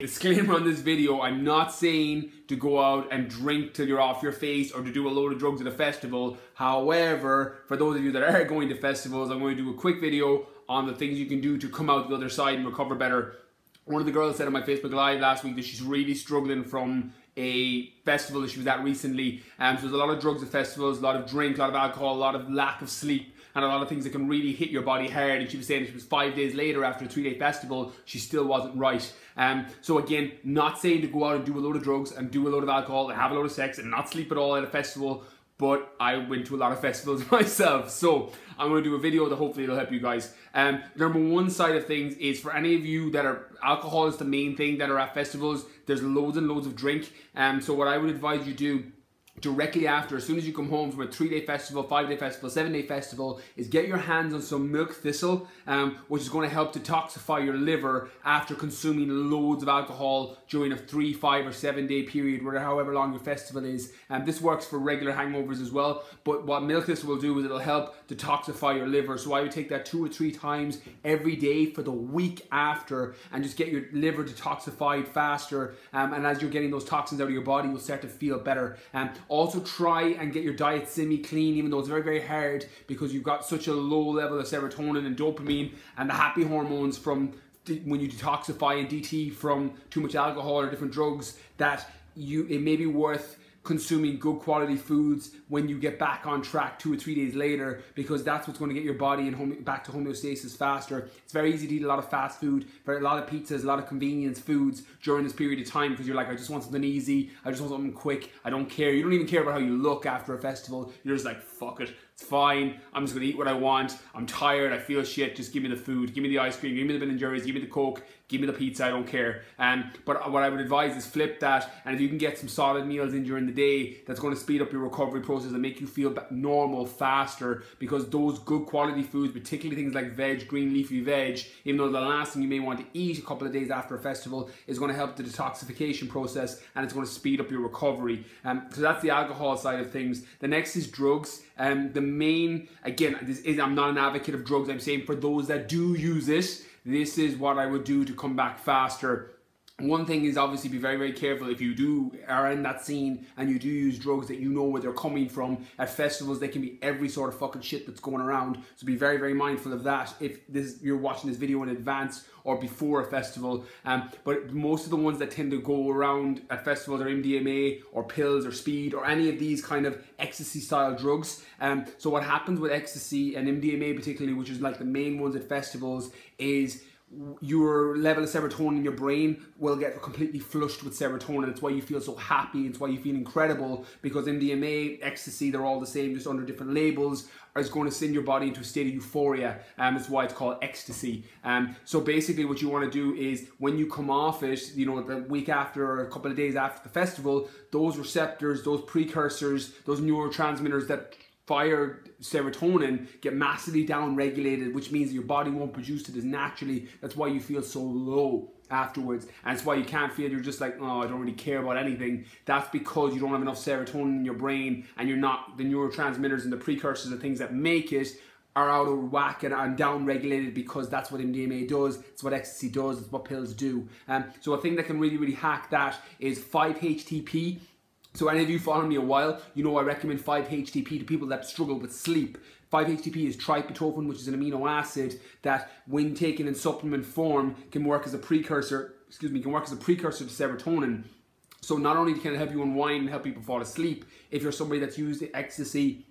Disclaimer on this video, I'm not saying to go out and drink till you're off your face or to do a load of drugs at a festival. However, for those of you that are going to festivals, I'm going to do a quick video on the things you can do to come out the other side and recover better. One of the girls said on my Facebook Live last week that she's really struggling from a festival that she was at recently. So there's a lot of drugs at festivals, a lot of drink, a lot of alcohol, a lot of lack of sleep, and a lot of things that can really hit your body hard. And she was saying that she was 5 days later after a 3-day festival, she still wasn't right. So again, not saying to go out and do a load of drugs and do a load of alcohol and have a load of sex and not sleep at all at a festival, but I went to a lot of festivals myself. So I'm going to do a video that hopefully will help you guys. Number one side of things is for any of you that are, alcohol is the main thing that are at festivals, there's loads and loads of drink. So what I would advise you do directly after, as soon as you come home from a 3-day festival, 5-day festival, 7-day festival, is get your hands on some milk thistle, which is going to help detoxify your liver after consuming loads of alcohol during a 3, 5 or 7-day period, or however long your festival is. This works for regular hangovers as well, but what milk thistle will do is it'll help detoxify your liver. So I would take that 2 or 3 times every day for the week after and just get your liver detoxified faster, and as you're getting those toxins out of your body, you'll start to feel better. Also try and get your diet semi-clean, even though it's very, very hard because you've got such a low level of serotonin and dopamine and the happy hormones from when you detoxify and DT from too much alcohol or different drugs, that it may be worth consuming good quality foods when you get back on track 2 or 3 days later, because that's what's going to get your body back to homeostasis faster. It's very easy to eat a lot of fast food, a lot of pizzas, a lot of convenience foods during this period of time because you're like, I just want something easy, I just want something quick, I don't care. You don't even care about how you look after a festival. You're just like, fuck it, it's fine, I'm just going to eat what I want, I'm tired, I feel shit, just give me the food, give me the ice cream, give me the Ben & Jerry's, give me the Coke, give me the pizza, I don't care. But what I would advise is flip that, and if you can get some solid meals in during the day, that's going to speed up your recovery process and make you feel normal faster, because those good quality foods, particularly things like veg, green leafy veg, even though the last thing you may want to eat a couple of days after a festival, is going to help the detoxification process and it's going to speed up your recovery. So that's the alcohol side of things. The next is drugs. The main, again, I'm not an advocate of drugs, I'm saying for those that do use it, this is what I would do to come back faster. One thing is obviously be very, very careful if you are in that scene and you do use drugs, that you know where they're coming from. At festivals, they can be every sort of fucking shit that's going around. So be very, very mindful of that if you're watching this video in advance or before a festival. But most of the ones that tend to go around at festivals are MDMA or pills or speed or any of these kind of ecstasy style drugs. So what happens with ecstasy and MDMA particularly, which is like the main ones at festivals, is your level of serotonin in your brain will get completely flushed with serotonin. It's why you feel so happy, it's why you feel incredible, because MDMA, ecstasy, they're all the same, just under different labels, is going to send your body into a state of euphoria. That's why it's called ecstasy. So basically what you want to do is when you come off it, you know, the week after or a couple of days after the festival, those receptors, those precursors, those neurotransmitters that fire serotonin get massively down regulated, which means your body won't produce it as naturally. That's why you feel so low afterwards, and it's why you can't feel, you're just like, oh, I don't really care about anything. That's because you don't have enough serotonin in your brain, and you're not, the neurotransmitters and the precursors and things that make it are out of whack and down regulated, because that's what MDMA does, it's what ecstasy does, it's what pills do. So a thing that can really, really hack that is 5-HTP. So any of you following me a while, you know I recommend 5-HTP to people that struggle with sleep. 5-HTP is tryptophan, which is an amino acid that, when taken in supplement form, can work as a precursor, to serotonin. So not only can it help you unwind and help people fall asleep, if you're somebody that's used ecstasy,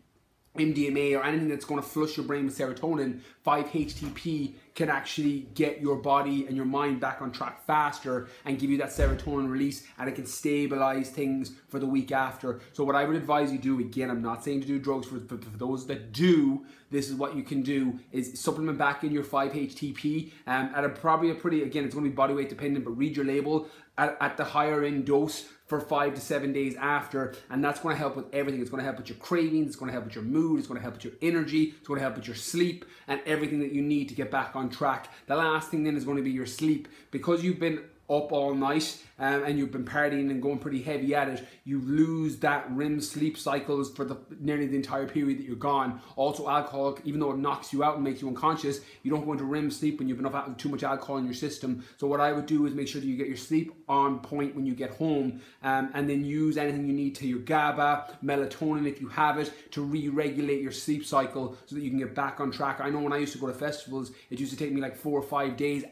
MDMA or anything that's going to flush your brain with serotonin, 5-HTP can actually get your body and your mind back on track faster and give you that serotonin release, and it can stabilize things for the week after. So what I would advise you do, again, I'm not saying to do drugs, for those that do, this is what you can do, is supplement back in your 5-HTP at probably a pretty, again, it's going to be body weight dependent, but read your label, at the higher end dose for 5 to 7 days after, and that's going to help with everything. It's going to help with your cravings, it's going to help with your mood, it's going to help with your energy, it's going to help with your sleep, and everything that you need to get back on track. The last thing then is going to be your sleep. Because you've been up all night and you've been partying and going pretty heavy at it, you lose that REM sleep cycles for nearly the entire period that you're gone. Also alcohol, even though it knocks you out and makes you unconscious, you don't go into REM sleep when you've been too much alcohol in your system. So what I would do is make sure that you get your sleep on point when you get home, and then use anything you need to your GABA, melatonin if you have it, to re-regulate your sleep cycle so that you can get back on track. I know when I used to go to festivals, it used to take me like 4 or 5 days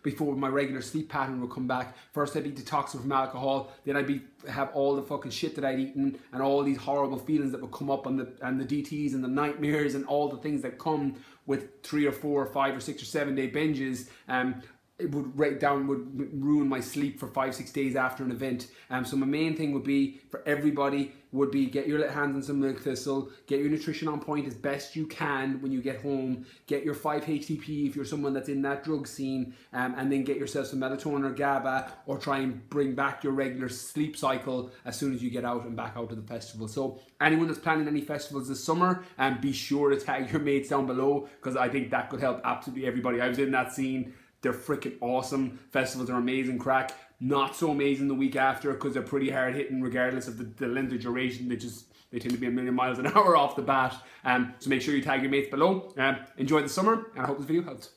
before my regular sleep pattern would come back. First I'd be detoxing from alcohol, then I'd have all the fucking shit that I'd eaten and all these horrible feelings that would come up, and the DTs and the nightmares and all the things that come with 3 or 4 or 5 or 6 or 7 day binges. It would ruin my sleep for 5-6 days after an event. So my main thing would be for everybody would be get your hands on some milk thistle, get your nutrition on point as best you can when you get home, get your 5-HTP if you're someone that's in that drug scene, and then get yourself some melatonin or GABA, or try and bring back your regular sleep cycle as soon as you get out and back out to the festival. So anyone that's planning any festivals this summer, be sure to tag your mates down below, because I think that could help absolutely everybody. I was in that scene. They're freaking awesome. Festivals are amazing crack. Not so amazing the week after, because they're pretty hard hitting regardless of the length of duration. They tend to be a million miles an hour off the bat. So make sure you tag your mates below. Enjoy the summer, and I hope this video helps.